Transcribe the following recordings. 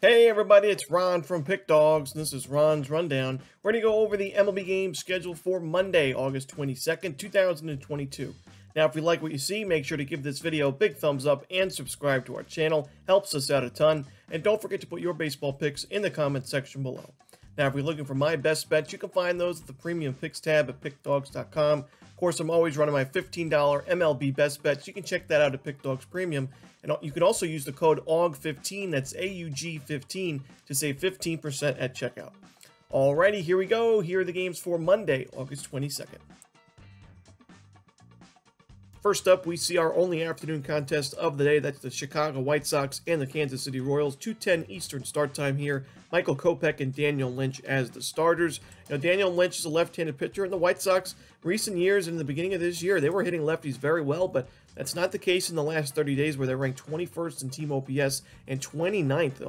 Hey everybody, it's Ron from Pick Dawgz, and this is Ron's Rundown. We're going to go over the MLB games scheduled for Monday, August 22nd, 2022. Now, if you like what you see, make sure to give this video a big thumbs up and subscribe to our channel. Helps us out a ton. And don't forget to put your baseball picks in the comments section below. Now, if you're looking for my best bets, you can find those at the Premium Picks tab at pickdawgz.com. Of course, I'm always running my $15 MLB best bets. You can check that out at Pickdawgz Premium. And you can also use the code AUG15, that's AUG15, to save 15% at checkout. Alrighty, here we go. Here are the games for Monday, August 22nd. First up, we see our only afternoon contest of the day. That's the Chicago White Sox and the Kansas City Royals. 2:10 Eastern start time here. Michael Kopech and Daniel Lynch as the starters. Now, Daniel Lynch is a left-handed pitcher, and the White Sox, recent years and in the beginning of this year, they were hitting lefties very well, but that's not the case in the last 30 days where they're ranked 21st in team OPS and 29th. The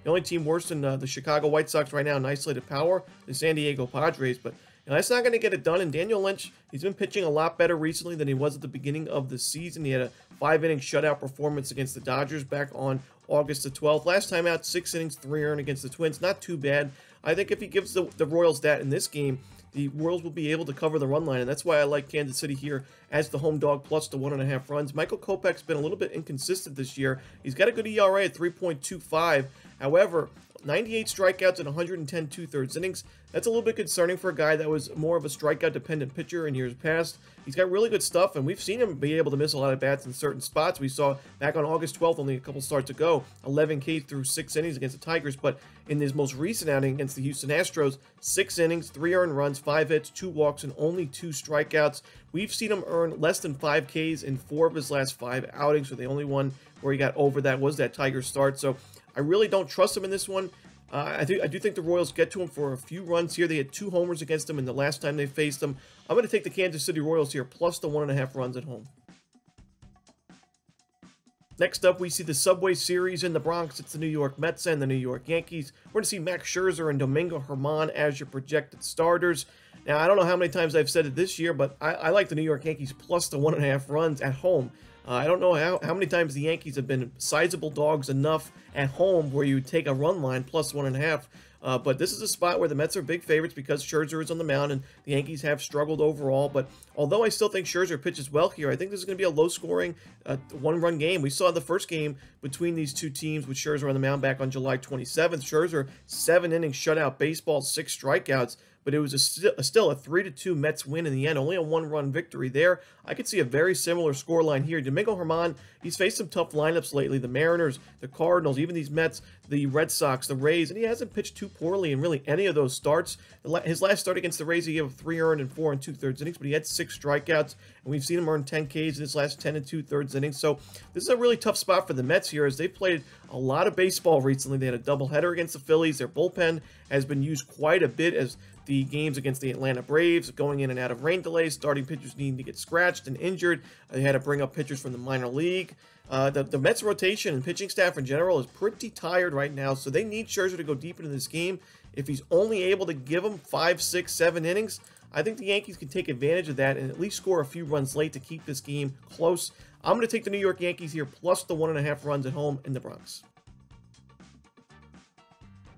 only team worse than the Chicago White Sox right now in isolated power, the San Diego Padres, but that's not going to get it done. And Daniel Lynch, he's been pitching a lot better recently than he was at the beginning of the season. He had a 5-inning shutout performance against the Dodgers back on August the 12th. Last time out, 6 innings, 3 earned against the Twins. Not too bad. I think if he gives the Royals that in this game, the Royals will be able to cover the run line, and that's why I like Kansas City here as the home dog plus the 1.5 runs. Michael Kopech's been a little bit inconsistent this year. He's got a good ERA at 3.25. However, 98 strikeouts and 110 2/3 innings. That's a little bit concerning for a guy that was more of a strikeout-dependent pitcher in years past. He's got really good stuff, and we've seen him be able to miss a lot of bats in certain spots. We saw back on August 12th, only a couple starts ago, 11 Ks through 6 innings against the Tigers, but in his most recent outing against the Houston Astros, 6 innings, 3 earned runs, 5 hits, 2 walks, and only 2 strikeouts. We've seen him earn less than 5 Ks in 4 of his last 5 outings, so the only one where he got over that was that Tigers start, so I really don't trust him in this one. I do think the Royals get to him for a few runs here. They had 2 homers against him in the last time they faced him. I'm going to take the Kansas City Royals here, plus the 1.5 runs at home. Next up, we see the Subway Series in the Bronx. It's the New York Mets and the New York Yankees. We're going to see Max Scherzer and Domingo Germán as your projected starters. Now, I don't know how many times I've said it this year, but I like the New York Yankees plus the 1.5 runs at home. I don't know how many times the Yankees have been sizable dogs enough at home where you take a run line plus 1.5. But this is a spot where the Mets are big favorites because Scherzer is on the mound and the Yankees have struggled overall. But although I still think Scherzer pitches well here, I think this is going to be a low-scoring one-run game. We saw the first game between these two teams with Scherzer on the mound back on July 27th. Scherzer, 7-inning shutout baseball, 6 strikeouts. But it was still a 3-2 Mets win in the end, only a 1-run victory there. I could see a very similar scoreline here. Domingo Germán, he's faced some tough lineups lately. The Mariners, the Cardinals, even these Mets, the Red Sox, the Rays, and he hasn't pitched too poorly in really any of those starts. His last start against the Rays, he gave 3 earned and 4 2/3 innings, but he had 6 strikeouts, and we've seen him earn 10 Ks in his last 10 2/3 innings. So this is a really tough spot for the Mets here as they've played a lot of baseball recently. They had a doubleheader against the Phillies. Their bullpen has been used quite a bit as the games against the Atlanta Braves, going in and out of rain delays, starting pitchers needing to get scratched and injured. They had to bring up pitchers from the minor league. The Mets rotation and pitching staff in general is pretty tired right now, so they need Scherzer to go deep into this game. If he's only able to give them 5, 6, 7 innings, I think the Yankees can take advantage of that and at least score a few runs late to keep this game close. I'm going to take the New York Yankees here, plus the 1.5 runs at home in the Bronx.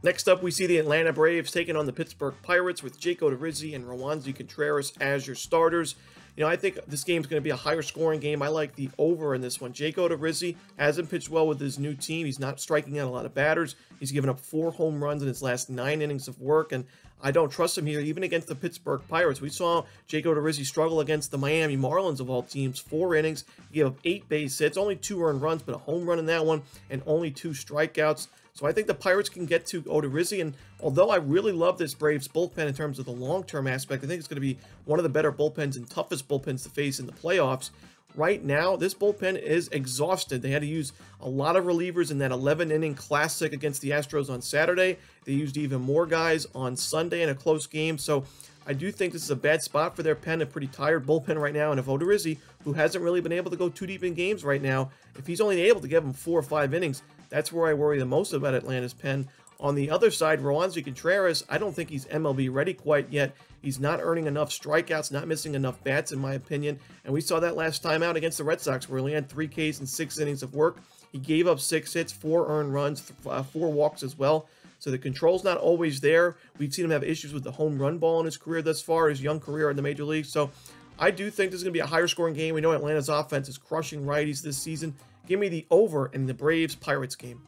Next up, we see the Atlanta Braves taking on the Pittsburgh Pirates with Jake Odorizzi and Romanelli Contreras as your starters. You know, I think this game is going to be a higher scoring game. I like the over in this one. Jake Odorizzi hasn't pitched well with his new team. He's not striking out a lot of batters. He's given up 4 home runs in his last 9 innings of work, and I don't trust him here, even against the Pittsburgh Pirates. We saw Jake Odorizzi struggle against the Miami Marlins of all teams. 4 innings, he gave up 8 base hits, only 2 earned runs, but a home run in that one, and only 2 strikeouts. So I think the Pirates can get to Odorizzi, and although I really love this Braves bullpen in terms of the long-term aspect, I think it's going to be one of the better bullpens and toughest bullpens to face in the playoffs. Right now, this bullpen is exhausted. They had to use a lot of relievers in that 11-inning classic against the Astros on Saturday. They used even more guys on Sunday in a close game, so I do think this is a bad spot for their pen, a pretty tired bullpen right now, and if Odorizzi, who hasn't really been able to go too deep in games right now, if he's only able to give them 4 or 5 innings, that's where I worry the most about Atlanta's pen. On the other side, Romanelli Contreras, I don't think he's MLB ready quite yet. He's not earning enough strikeouts, not missing enough bats, in my opinion. And we saw that last time out against the Red Sox, where he only had 3 Ks and 6 innings of work. He gave up 6 hits, 4 earned runs, 4 walks as well. So the control's not always there. We've seen him have issues with the home run ball in his career thus far, his young career in the major leagues. So I do think this is going to be a higher scoring game. We know Atlanta's offense is crushing righties this season. Give me the over in the Braves-Pirates game.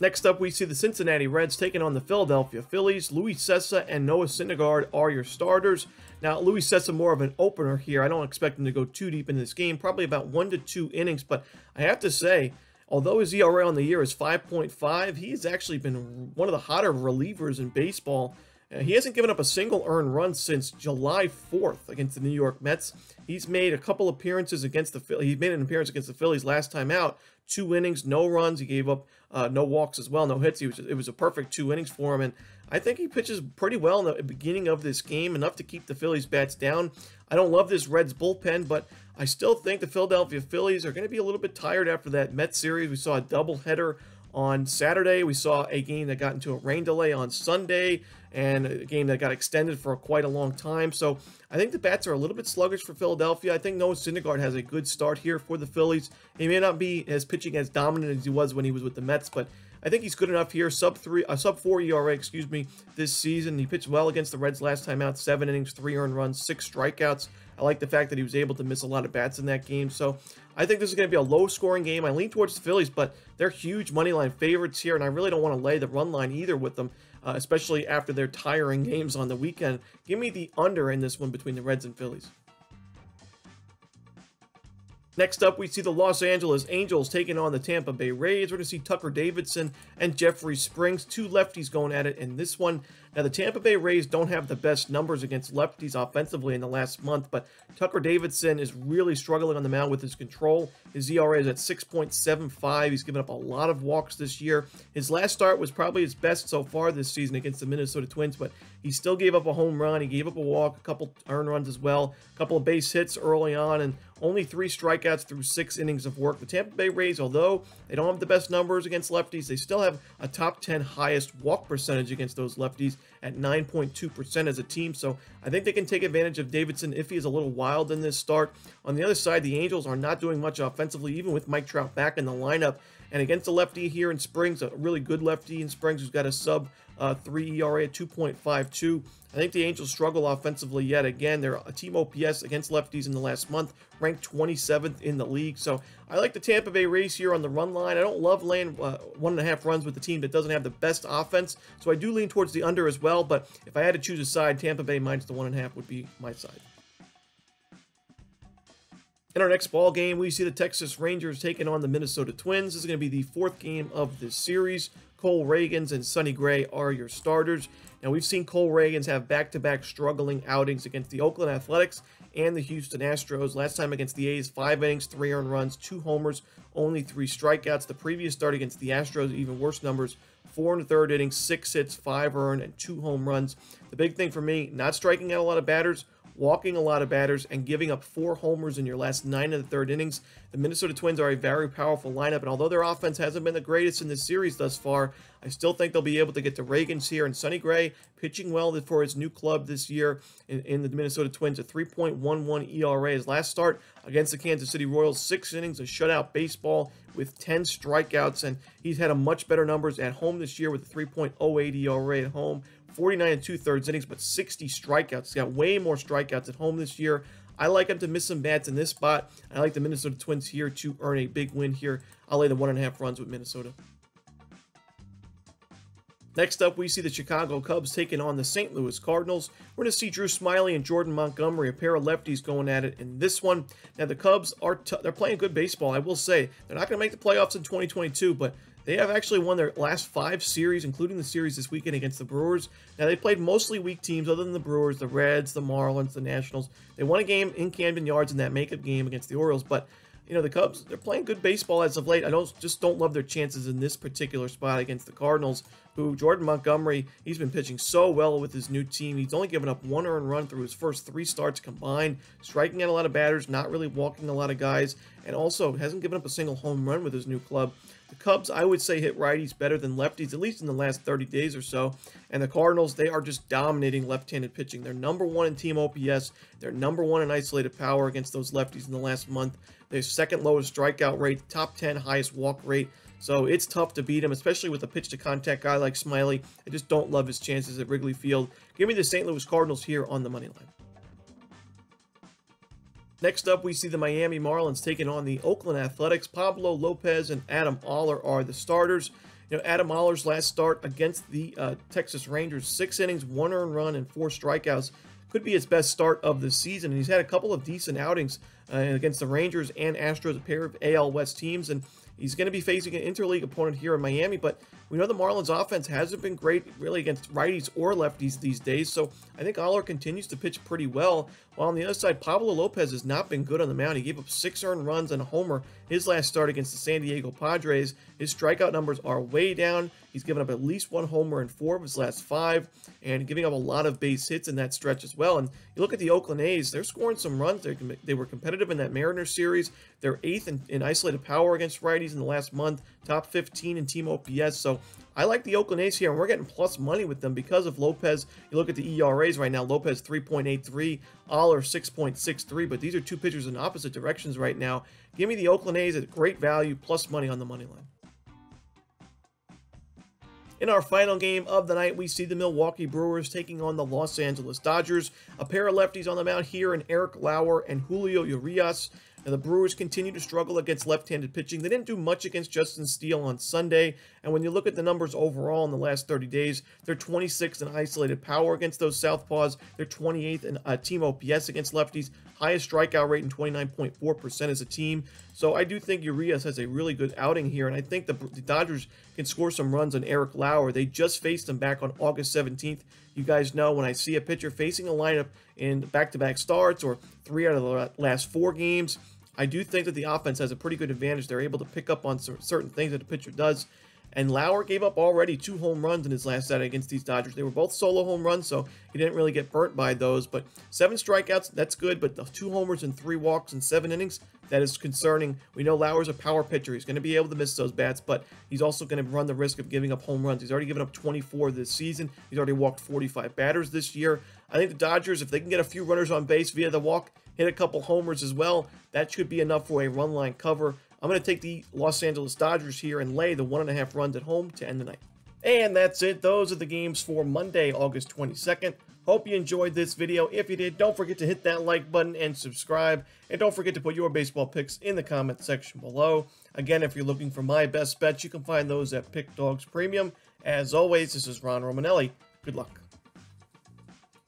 Next up, we see the Cincinnati Reds taking on the Philadelphia Phillies. Luis Cessa and Noah Syndergaard are your starters. Now, Luis Cessa more of an opener here. I don't expect him to go too deep in this game, probably about 1 to 2 innings. But I have to say, although his ERA on the year is 5.5, he's actually been one of the hotter relievers in baseball. He hasn't given up a single earned run since July 4th against the New York Mets. He's made a couple appearances against the Phillies. He made an appearance against the Phillies last time out. 2 innings, no runs. He gave up no walks as well, no hits. It was a perfect 2 innings for him, and I think he pitches pretty well in the beginning of this game, enough to keep the Phillies bats down. I don't love this Reds bullpen, but I still think the Philadelphia Phillies are going to be a little bit tired after that Mets series. We saw a doubleheader on Saturday. We saw a game that got into a rain delay on Sunday, and a game that got extended for quite a long time. So I think the bats are a little bit sluggish for Philadelphia. I think Noah Syndergaard has a good start here for the Phillies. He may not be as pitching as dominant as he was when he was with the Mets, but I think he's good enough here. Sub 4 ERA, this season. He pitched well against the Reds last time out. 7 innings, 3 earned runs, 6 strikeouts. I like the fact that he was able to miss a lot of bats in that game. So I think this is going to be a low-scoring game. I lean towards the Phillies, but they're huge moneyline favorites here, and I really don't want to lay the run line either with them, especially after their tiring games on the weekend. Give me the under in this one between the Reds and Phillies. Next up, we see the Los Angeles Angels taking on the Tampa Bay Rays. We're going to see Tucker Davidson and Jeffrey Springs, 2 lefties going at it in this one. Now, the Tampa Bay Rays don't have the best numbers against lefties offensively in the last month, but Tucker Davidson is really struggling on the mound with his control. His ERA is at 6.75. He's given up a lot of walks this year. His last start was probably his best so far this season against the Minnesota Twins, but he still gave up a home run. He gave up a walk, a couple earned runs as well, a couple of base hits early on, and only 3 strikeouts through 6 innings of work. The Tampa Bay Rays, although they don't have the best numbers against lefties, they still have a top 10 highest walk percentage against those lefties at 9.2% as a team. So I think they can take advantage of Davidson if he is a little wild in this start. On the other side, the Angels are not doing much offensively, even with Mike Trout back in the lineup. And against a lefty here in Springs, a really good lefty in Springs who's got a sub 3 ERA at 2.52. I think the Angels struggle offensively yet again. They're a team OPS against lefties in the last month, ranked 27th in the league. So I like the Tampa Bay Rays here on the run line. I don't love laying 1.5 runs with the team that doesn't have the best offense, so I do lean towards the under as well. But if I had to choose a side, Tampa Bay minus the 1.5 would be my side. In our next ball game, we see the Texas Rangers taking on the Minnesota Twins. This is going to be the 4th game of this series. Cole Ragans and Sonny Gray are your starters. Now, we've seen Cole Ragans have back-to-back struggling outings against the Oakland Athletics and the Houston Astros. Last time against the A's, 5 innings, 3 earned runs, 2 homers, only 3 strikeouts. The previous start against the Astros, even worse numbers, 4 in the 3rd inning, 6 hits, 5 earned, and 2 home runs. The big thing for me, not striking out a lot of batters, walking a lot of batters, and giving up 4 homers in your last 9 of the 3rd innings. The Minnesota Twins are a very powerful lineup, and although their offense hasn't been the greatest in this series thus far, I still think they'll be able to get to Ragans here. And Sonny Gray pitching well for his new club this year in the Minnesota Twins, a 3.11 ERA. His last start against the Kansas City Royals, 6 innings of shutout baseball with 10 strikeouts, and he's had a much better numbers at home this year with a 3.08 ERA at home. 49 2/3 innings, but 60 strikeouts. He's got way more strikeouts at home this year. I like him to miss some bats in this spot. I like the Minnesota Twins here to earn a big win here. I'll lay the 1.5 runs with Minnesota. Next up, we see the Chicago Cubs taking on the St. Louis Cardinals. We're going to see Drew Smyly and Jordan Montgomery, a pair of lefties, going at it in this one. Now, the Cubs they're playing good baseball, I will say. They're not going to make the playoffs in 2022, but they have actually won their last 5 series, including the series this weekend against the Brewers. Now, they played mostly weak teams other than the Brewers, the Reds, the Marlins, the Nationals. They won a game in Camden Yards in that makeup game against the Orioles, but you know, the Cubs, they're playing good baseball as of late. I just don't love their chances in this particular spot against the Cardinals, who Jordan Montgomery, he's been pitching so well with his new team. He's only given up 1 earned run through his first 3 starts combined, striking out a lot of batters, not really walking a lot of guys, and also hasn't given up a single home run with his new club. The Cubs, I would say, hit righties better than lefties, at least in the last 30 days or so. And the Cardinals, they are just dominating left-handed pitching. They're #1 in team OPS. They're #1 in isolated power against those lefties in the last month. their second lowest strikeout rate, top 10 highest walk rate. So it's tough to beat him, especially with a pitch-to-contact guy like Smiley. I just don't love his chances at Wrigley Field. Give me the St. Louis Cardinals here on the money line. Next up, we see the Miami Marlins taking on the Oakland Athletics. Pablo Lopez and Adam Oller are the starters. You know, Adam Oller's last start against the Texas Rangers, 6 innings, 1 earned run, and 4 strikeouts. Could be his best start of the season, and he's had a couple of decent outings against the Rangers and Astros, a pair of AL West teams, and he's going to be facing an interleague opponent here in Miami, but we know the Marlins offense hasn't been great really against righties or lefties these days, so I think Oller continues to pitch pretty well, while on the other side, Pablo Lopez has not been good on the mound. He gave up 6 earned runs and a homer his last start against the San Diego Padres. His strikeout numbers are way down. He's given up at least 1 homer in 4 of his last 5, and giving up a lot of base hits in that stretch as well. And you look at the Oakland A's, they're scoring some runs. They were competitive in that Mariners series. They're 8th in isolated power against righties in the last month, top 15 in team OPS. So I like the Oakland A's here, and we're getting plus money with them because of Lopez. You look at the ERAs right now, Lopez 3.83, Oller 6.63, but these are two pitchers in opposite directions right now. Give me the Oakland A's at great value, plus money on the money line. In our final game of the night, we see the Milwaukee Brewers taking on the Los Angeles Dodgers. A pair of lefties on the mound here in Eric Lauer and Julio Urias. Now, the Brewers continue to struggle against left-handed pitching. They didn't do much against Justin Steele on Sunday, and when you look at the numbers overall in the last 30 days, they're 26th in isolated power against those southpaws. They're 28th in team OPS against lefties, highest strikeout rate in 29.4% as a team. So I do think Urias has a really good outing here, and I think the Dodgers can score some runs on Eric Lauer. They just faced him back on August 17th. You guys know when I see a pitcher facing a lineup in back-to-back starts or 3 out of the last 4 games, I do think that the offense has a pretty good advantage. They're able to pick up on certain things that the pitcher does. And Lauer gave up already 2 home runs in his last outing against these Dodgers. They were both solo home runs, so he didn't really get burnt by those. But 7 strikeouts, that's good. But the 2 homers and 3 walks in 7 innings, that is concerning. We know Lauer's a power pitcher. He's going to be able to miss those bats, but he's also going to run the risk of giving up home runs. He's already given up 24 this season. He's already walked 45 batters this year. I think the Dodgers, if they can get a few runners on base via the walk, hit a couple homers as well, that should be enough for a run line cover. I'm going to take the Los Angeles Dodgers here and lay the 1.5 runs at home to end the night. And that's it. Those are the games for Monday, August 22nd. Hope you enjoyed this video. If you did, don't forget to hit that like button and subscribe. And don't forget to put your baseball picks in the comment section below. Again, if you're looking for my best bets, you can find those at Pick Dawgz Premium. As always, this is Ron Romanelli. Good luck.